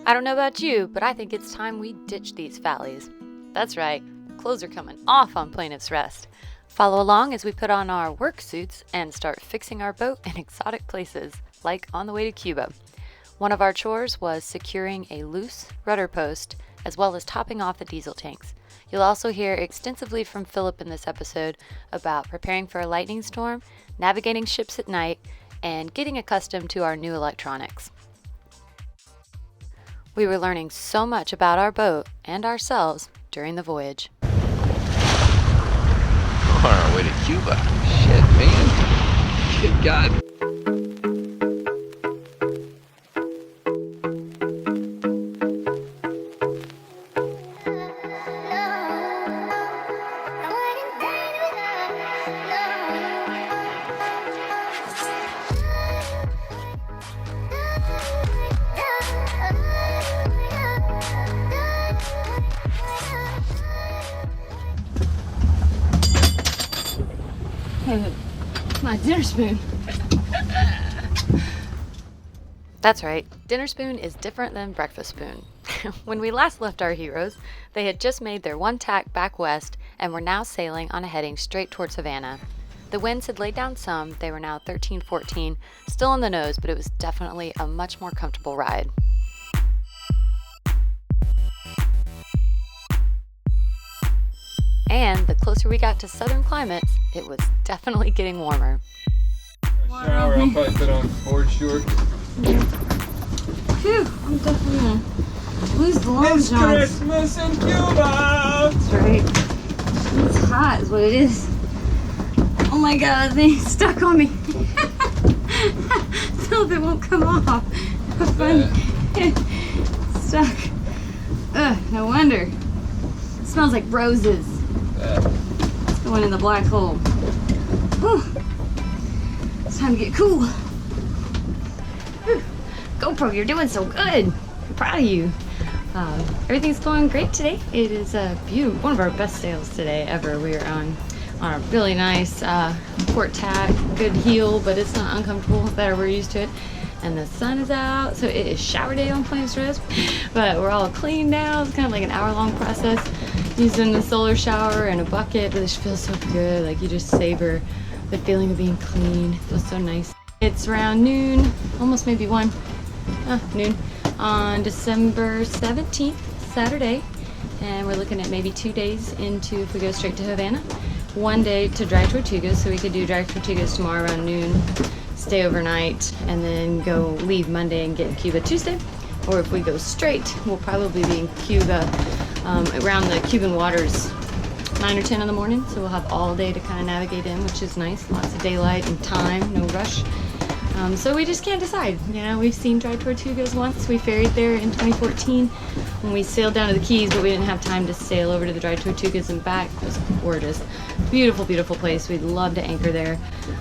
I don't know about you, but I think it's time we ditch these valleys. That's right, clothes are coming off on Plaintiff's Rest. Follow along as we put on our work suits and start fixing our boat in exotic places, like on the way to Cuba. One of our chores was securing a loose rudder post, as well as topping off the diesel tanks. You'll also hear extensively from Philip in this episode about preparing for a lightning storm, navigating ships at night, and getting accustomed to our new electronics. We were learning so much about our boat and ourselves during the voyage. On our way to Cuba. Shit, man. Good God. My dinner spoon. That's right, dinner spoon is different than breakfast spoon. When we last left our heroes, they had just made their one tack back west and were now sailing on a heading straight towards Havana. The winds had laid down some, they were now 13, 14, still on the nose, but it was definitely a much more comfortable ride. And the closer we got to southern climates, it was definitely getting warmer. Shower, I'll probably put on board shorts. Phew, I'm definitely gonna lose the long It's johns. Christmas in Cuba! That's right. It's hot is what it is. Oh my god, thing's stuck on me. Philip, it won't come off. How funny. Stuck. Ugh, no wonder. It smells like roses. It's going in the black hole. Whew. It's time to get cool. Whew. GoPro, you're doing so good. I'm proud of you. Everything's going great today. It is one of our best sails today ever. We are on a really nice port tack, good heel, but it's not uncomfortable. Better, we're used to it. And the sun is out, so it is shower day on Plaintiff's Rest, but we're all clean now. It's kind of like an hour-long process using the solar shower and a bucket, but it feels so good. Like, you just savor the feeling of being clean. It feels so nice. It's around noon, almost maybe noon, on December 17th, Saturday, and we're looking at maybe 2 days into if we go straight to Havana. 1 day to Dry Tortugas, so we could do Dry Tortugas tomorrow around noon, stay overnight, and then leave Monday and get in Cuba Tuesday. Or if we go straight, we'll probably be in Cuba around the Cuban waters 9 or 10 in the morning, so we'll have all day to kind of navigate in, which is nice. Lots of daylight and time, no rush. So we just can't decide. You know, we've seen Dry Tortugas once. We ferried there in 2014 when we sailed down to the Keys, but we didn't have time to sail over to the Dry Tortugas and back. It was gorgeous. Beautiful, beautiful place. We'd love to anchor there.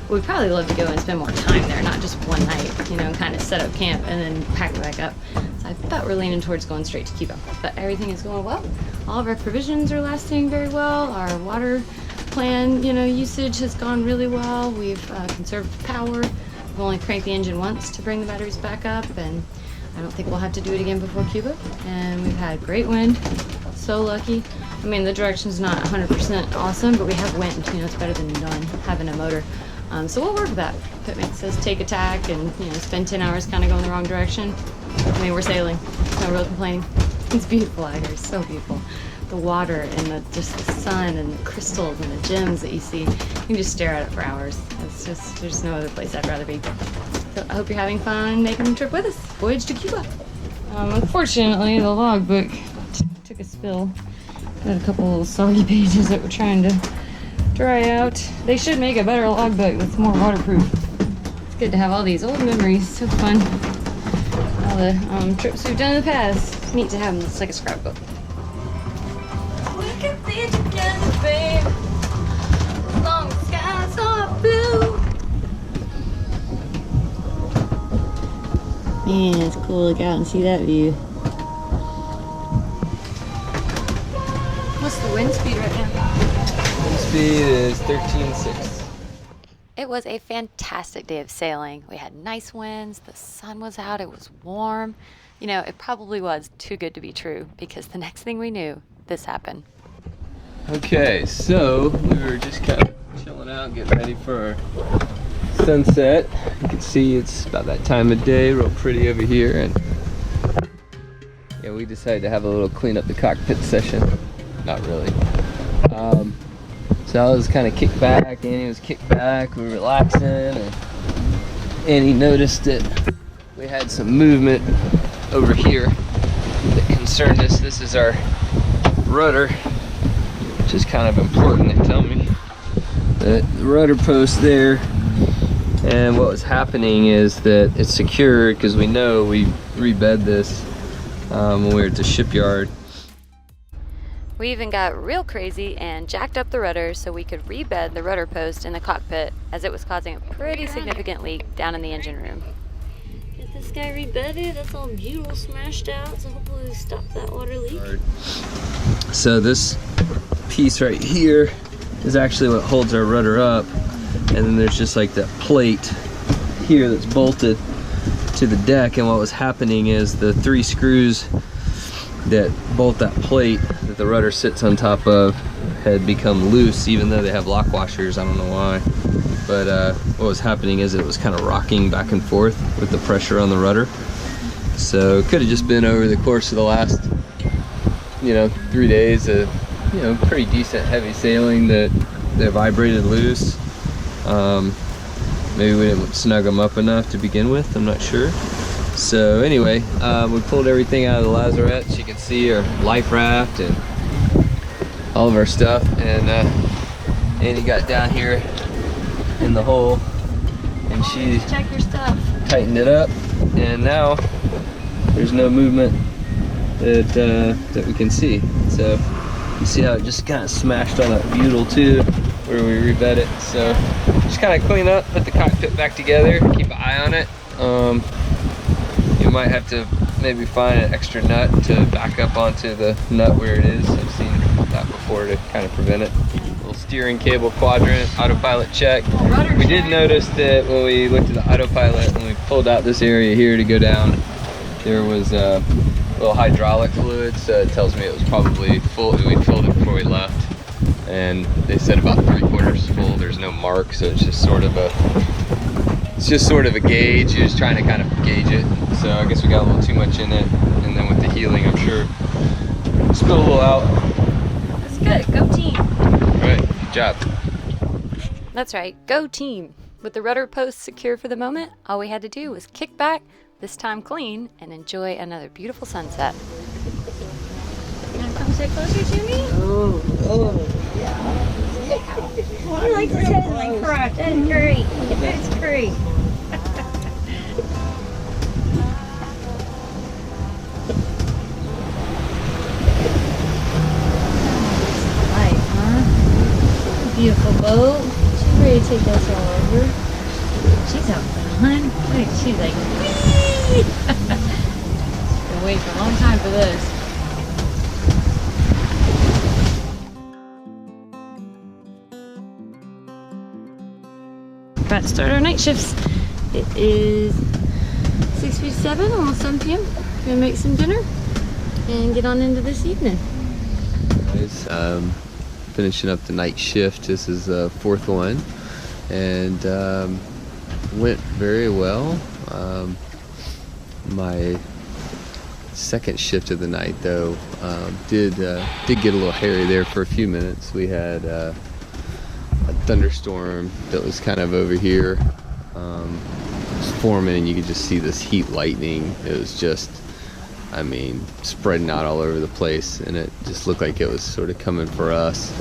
We'd probably love to go and spend more time there, not just one night, you know, kind of set up camp and then pack it back up. So I thought we're leaning towards going straight to Cuba. But everything is going well. All of our provisions are lasting very well. Our water plan, usage has gone really well. We've conserved power. We've only cranked the engine once to bring the batteries back up, and I don't think we'll have to do it again before Cuba. And we've had great wind. So lucky. I mean, the direction's not 100% awesome, but we have wind. It's better than none having a motor. So we'll work with that. If it makes us take a tack and spend 10 hours kind of going the wrong direction, I mean, we're sailing. No real complaining. It's beautiful out here. It's so beautiful. The water and just the sun and the crystals and the gems that you see. You can just stare at it for hours. There's no other place I'd rather be. So I hope you're having fun making the trip with us. Voyage to Cuba. Unfortunately, the logbook took a spill. Got a couple little soggy pages that we're trying to dry out. They should make a better logbook that's more waterproof. It's good to have all these old memories. So fun. All the trips we've done in the past. It's neat to have them. It's like a scrapbook. We can be together, babe. As long as skies are blue. Man, it's cool to look out and see that view. What's the wind speed right now? Wind speed is 13.6. It It was a fantastic day of sailing. We had nice winds, the sun was out, it was warm. You know, it probably was too good to be true because the next thing we knew, this happened. Okay, so we were just kind of chilling out, getting ready for our sunset. You can see it's about that time of day, real pretty over here, and yeah, we decided to have a little clean up the cockpit session. Not really. So I was kind of kicked back, Annie was kicked back, we were relaxing, and Annie noticed that we had some movement over here that concerned us. This is our rudder, which is kind of important, they tell me. The rudder post there, and what was happening is that it's secured because we know we rebed this when we were at the shipyard. We even got real crazy and jacked up the rudder so we could rebed the rudder post in the cockpit as it was causing a pretty significant leak down in the engine room. Get this guy rebedded, that's all butyl smashed out, so hopefully we stop that water leak. So this piece right here is actually what holds our rudder up, and then there's just like that plate here that's bolted to the deck, and what was happening is the 3 screws that bolt that plate that the rudder sits on top of had become loose, even though they have lock washers. I don't know why, but what was happening is it was kind of rocking back and forth with the pressure on the rudder. So it could have just been over the course of the last 3 days of pretty decent heavy sailing that vibrated loose. Maybe we didn't snug them up enough to begin with, I'm not sure. So anyway, we pulled everything out of the lazarettes. You can see our life raft and all of our stuff, and Annie got down here in the hole and she Check your stuff. tightened it up, and now there's no movement that we can see. So you see how it just kind of smashed on that butyl too where we rebed it. So just kind of clean up, put the cockpit back together, keep an eye on it. You might have to maybe find an extra nut to back up onto the nut where it is. I've seen that before to kind of prevent it. Little steering cable quadrant, autopilot check. We did notice that when we looked at the autopilot, when we pulled out this area here to go down, there was a little hydraulic fluid, so it tells me it was probably full. We filled it before we left, and they said about 3/4 full. There's no mark, so it's just sort of a gauge. You're just trying to kind of gauge it. So I guess we got a little too much in it, and then with the healing, I'm sure spilled a little out. That's good, go team. All right, good job. That's right, go team. With the rudder post secure for the moment, all we had to do was kick back, this time clean, and enjoy another beautiful sunset. You wanna come sit closer to me? Oh, I like to sit like crap. That is great. That's great. Light, huh? Beautiful boat. She's ready to take us all over. She's having fun. Look, she's like, whee! Been waiting for a long time for this. About to start our night shifts. It is 6:57, almost 7 p.m. Gonna make some dinner and get on into this evening. Guys, finishing up the night shift. This is the 4th one, and went very well. My second shift of the night, though, did get a little hairy there for a few minutes. We had a thunderstorm that was kind of over here, was forming, and you could just see this heat lightning. It was just, I mean, spreading out all over the place, and it just looked like it was sort of coming for us.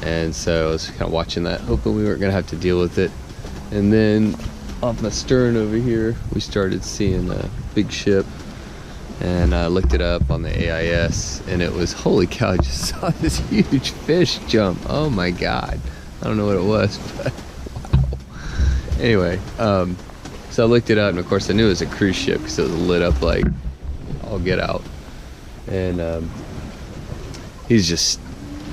And so I was kind of watching that, hoping we weren't going to have to deal with it. And then off my stern over here, we started seeing a big ship, and I looked it up on the AIS, and it was, holy cow, I just saw this huge fish jump. Oh my God. I don't know what it was, but wow. Anyway, so I looked it up, and of course I knew it was a cruise ship because it was lit up like all get out. And he's just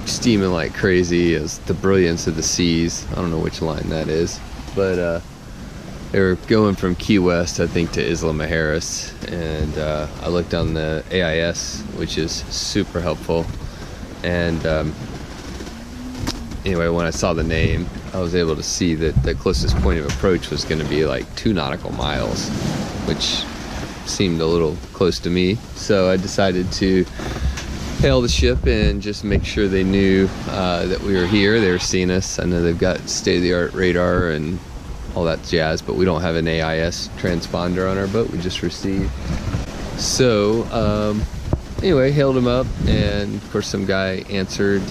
steaming like crazy. It was the brilliance of the seas. I don't know which line that is. but they were going from Key West, I think, to Isla Mujeres, and I looked on the AIS, which is super helpful. And anyway, when I saw the name, I was able to see that the closest point of approach was going to be like 2 nautical miles, which seemed a little close to me. So I decided to hail the ship and just make sure they knew that we were here. They were seeing us. I know they've got state-of-the-art radar and all that jazz, but we don't have an AIS transponder on our boat. We just received. So anyway, hailed him up, and of course some guy answered,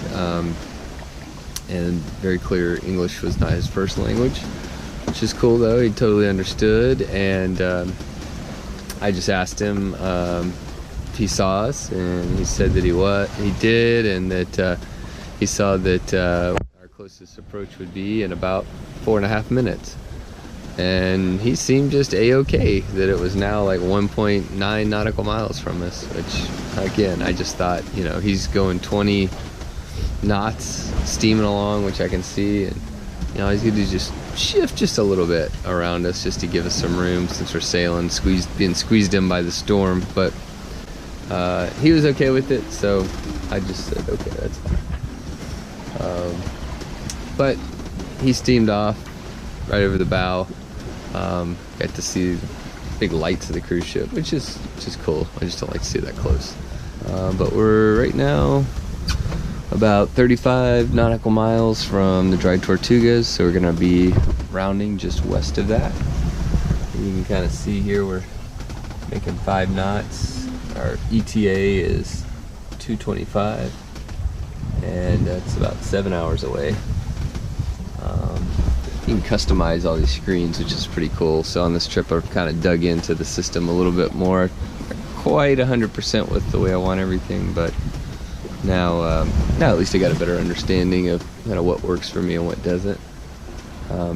and very clear English was not his first language, which is cool though. He totally understood, and I just asked him if he saw us, and he said that he did, and that he saw that our closest approach would be in about 4.5 minutes. And he seemed just a-okay, that it was now like 1.9 nautical miles from us, which again, I just thought, you know, he's going 20 knots steaming along, which I can see, and you know, he's going to just shift just a little bit around us just to give us some room since we're sailing, being squeezed in by the storm. But he was okay with it, so I just said, okay, that's fine. But he steamed off right over the bow. Got to see the big lights of the cruise ship, which is cool. I just don't like to see that close. But we're right now about 35 nautical miles from the Dry Tortugas, so we're gonna be rounding just west of that. You can kind of see here we're making 5 knots. Our ETA is 225, and that's about 7 hours away. You can customize all these screens, which is pretty cool. So on this trip I've kind of dug into the system a little bit more. Quite 100% with the way I want everything, but now at least I got a better understanding of kind of what works for me and what doesn't,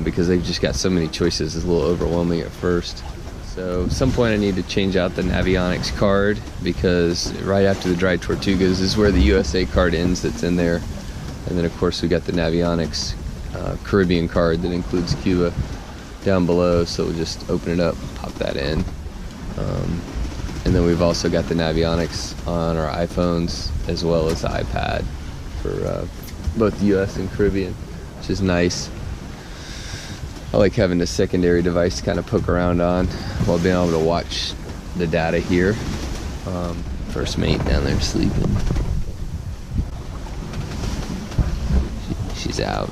because they've just got so many choices. It's a little overwhelming at first. So at some point I need to change out the Navionics card, because right after the Dry Tortugas is where the USA card ends that's in there, and then of course we got the Navionics Caribbean card that includes Cuba down below, so we'll just open it up, pop that in, and then we've also got the Navionics on our iPhones as well as the iPad for both US and Caribbean, which is nice. I like having a secondary device to kind of poke around on while being able to watch the data here. First mate down there sleeping. She's out.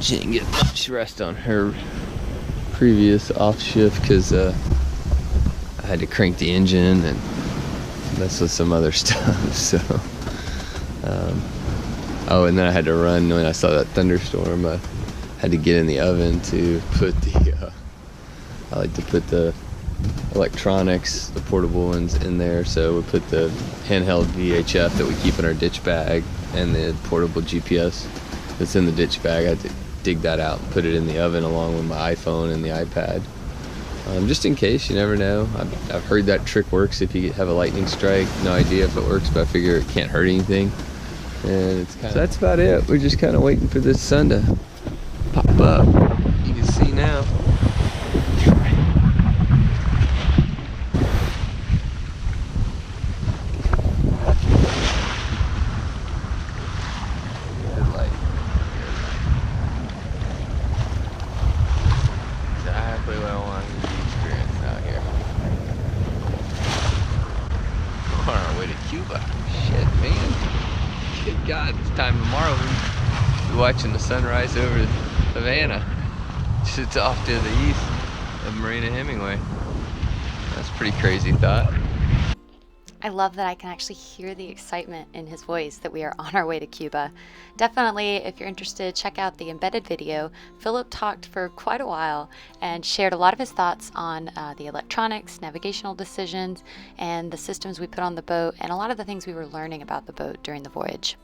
She didn't get much rest on her previous off shift because I had to crank the engine and mess with some other stuff. So, oh, and then I had to run when I saw that thunderstorm. I had to get in the oven to put the, I like to put the electronics, the portable ones in there. So we put the handheld VHF that we keep in our ditch bag and the portable GPS that's in the ditch bag. I had to dig that out and put it in the oven along with my iPhone and the iPad, just in case. You never know. I've heard that trick works if you have a lightning strike. No idea if it works, but I figure it can't hurt anything. And it's kind of, so that's about it. We're just kind of waiting for this sun to pop up. You can see now. Cuba. Shit, man. Good God, this time tomorrow we'll be watching the sunrise over Havana. Just off to the east of Marina Hemingway. That's a pretty crazy thought. I love that I can actually hear the excitement in his voice that we are on our way to Cuba. Definitely, if you're interested, check out the embedded video. Philip talked for quite a while and shared a lot of his thoughts on the electronics, navigational decisions, and the systems we put on the boat, and a lot of the things we were learning about the boat during the voyage.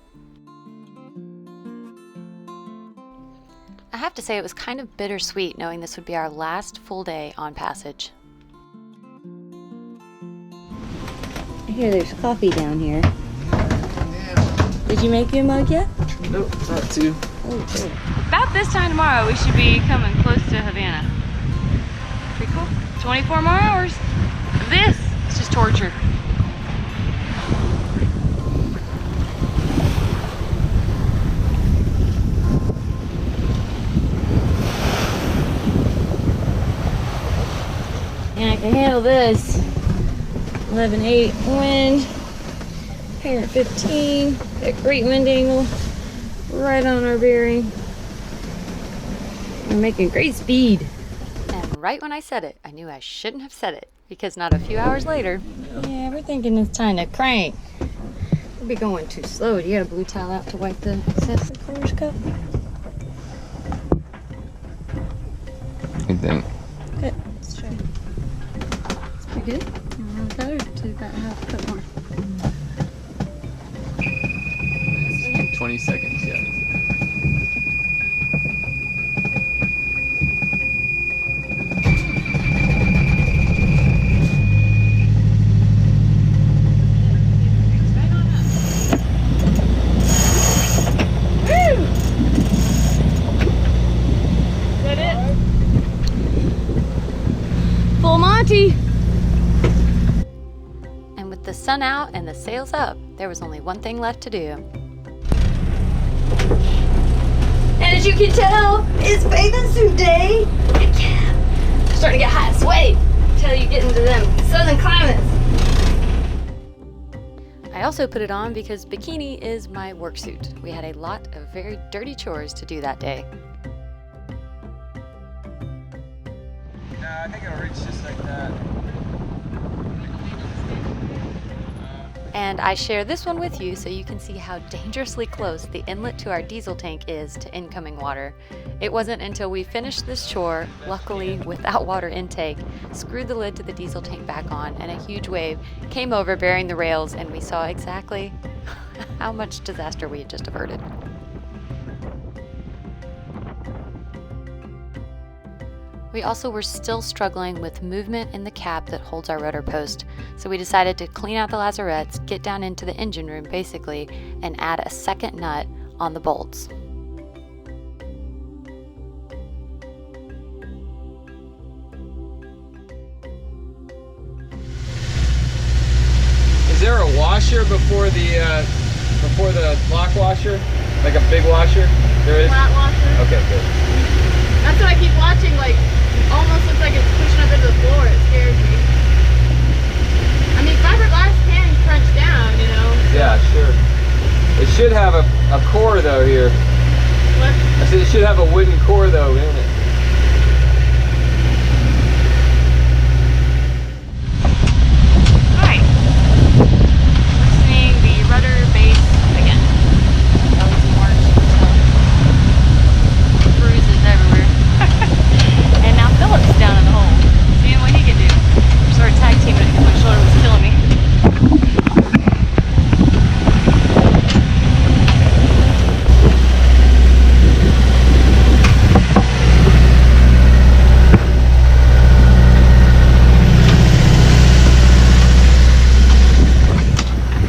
I have to say it was kind of bittersweet knowing this would be our last full day on passage. Here, there's coffee down here. Did you make your mug yet? Nope, not two. About this time tomorrow, we should be coming close to Havana. Pretty cool. 24 more hours. This is just torture. And I can handle this. 11.8 wind, parent 15, got great wind angle, right on our bearing. We're making great speed. And right when I said it, I knew I shouldn't have said it, because not a few hours later, yeah, we're thinking it's time to crank. We'll be going too slow. Do you got a blue towel out to wipe the excess of Coors cup? I think. Good. Let's try. It's pretty good. Better to about half put more. 20 seconds, yeah. Is that it? Full Monty! The sun out and the sails up, there was only one thing left to do. And as you can tell, it's bathing suit day. Heck yeah. I'm starting to get hot and sweaty until you get into them southern climates. I also put it on because bikini is my work suit. We had a lot of very dirty chores to do that day. I think it'll reach just like that. And I share this one with you so you can see how dangerously close the inlet to our diesel tank is to incoming water. It wasn't until we finished this chore, luckily without water intake, screwed the lid to the diesel tank back on, and a huge wave came over bearing the rails, and we saw exactly how much disaster we had just averted. We also were still struggling with movement in the cap that holds our rudder post, so we decided to clean out the lazarettes, get down into the engine room basically, and add a second nut on the bolts. Is there a washer before the lock washer? Like a big washer? There is? Flat washer. Okay, good. That's what I keep watching, like, almost looks like it's pushing up into the floor. It scares me. I mean, fiberglass can crunch down, you know. So. Yeah, sure. It should have a core though here. What? I said it should have a wooden core though, isn't it? Alright. Loosening the rudder base again. That was more bruises everywhere. And now Philip's down in the hole, seeing what he can do. We started tag teaming it because my shoulder was killing me.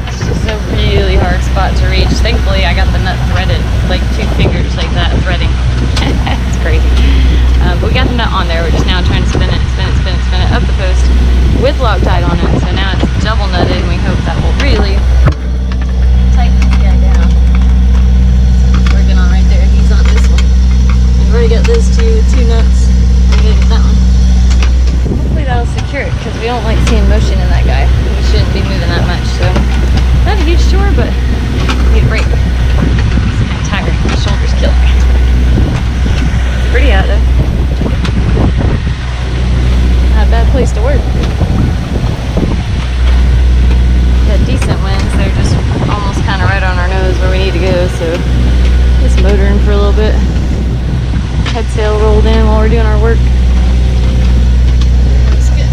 It's just a really hard spot to reach. Thankfully, I got the nut threaded, like 2 fingers like that, threading. It's crazy. But we got the nut on there. We're just now trying to spin it up the post with Loctite on it. So now it's double nutted, and we hope that will really tighten this guy down. Working on right there. He's on this one. We've already got those two nuts. We're gonna get that one. Hopefully that'll secure it because we don't like seeing motion in that guy. We shouldn't be moving that much. So not a huge chore, but need a break. I'm tired. My shoulder's killing me. Pretty out though. Not a bad place to work. Got decent winds. They're just almost kind of right on our nose where we need to go. So just motoring for a little bit. Head sail rolled in while we're doing our work. Let's get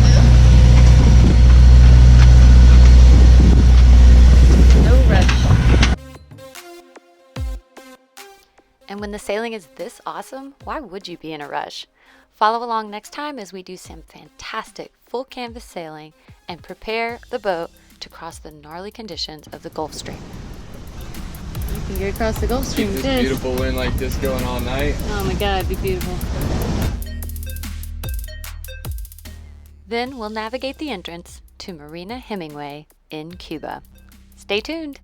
no rush. And when the sailing is this awesome, why would you be in a rush? Follow along next time as we do some fantastic full canvas sailing and prepare the boat to cross the gnarly conditions of the Gulf Stream. You can get across the Gulf Stream with this. Beautiful wind like this going all night. Oh my God, it'd be beautiful. Then we'll navigate the entrance to Marina Hemingway in Cuba. Stay tuned.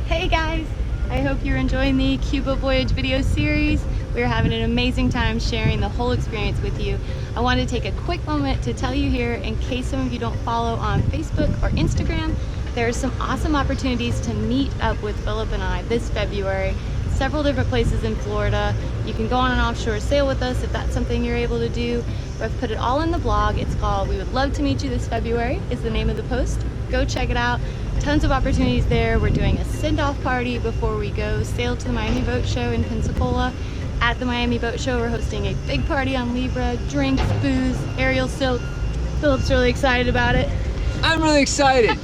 Hey guys, I hope you're enjoying the Cuba Voyage video series. We're having an amazing time sharing the whole experience with you. I want to take a quick moment to tell you here, in case some of you don't follow on Facebook or Instagram, there are some awesome opportunities to meet up with Philip and I this February. Several different places in Florida. You can go on an offshore sail with us if that's something you're able to do. I've put it all in the blog. It's called "We Would Love to Meet You This February" is the name of the post. Go check it out. Tons of opportunities there. We're doing a send-off party before we go sail to the Miami Boat Show in Pensacola. At the Miami Boat Show, we're hosting a big party on Libra, drinks, booze, aerial silk. Philip's really excited about it. I'm really excited.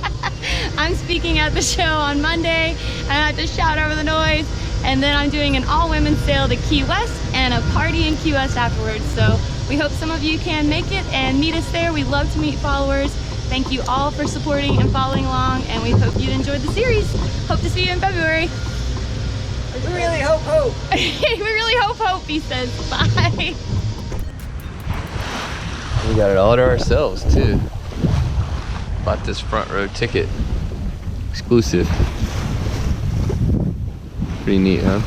I'm speaking at the show on Monday, and I have to shout over the noise. And then I'm doing an all-women's sail to Key West and a party in Key West afterwards. So we hope some of you can make it and meet us there. We love to meet followers. Thank you all for supporting and following along, and we hope you enjoyed the series. Hope to see you in February. We really hope. We really hope, he says. Bye. We got it all to ourselves too. Bought this front row ticket. Exclusive. Pretty neat, huh?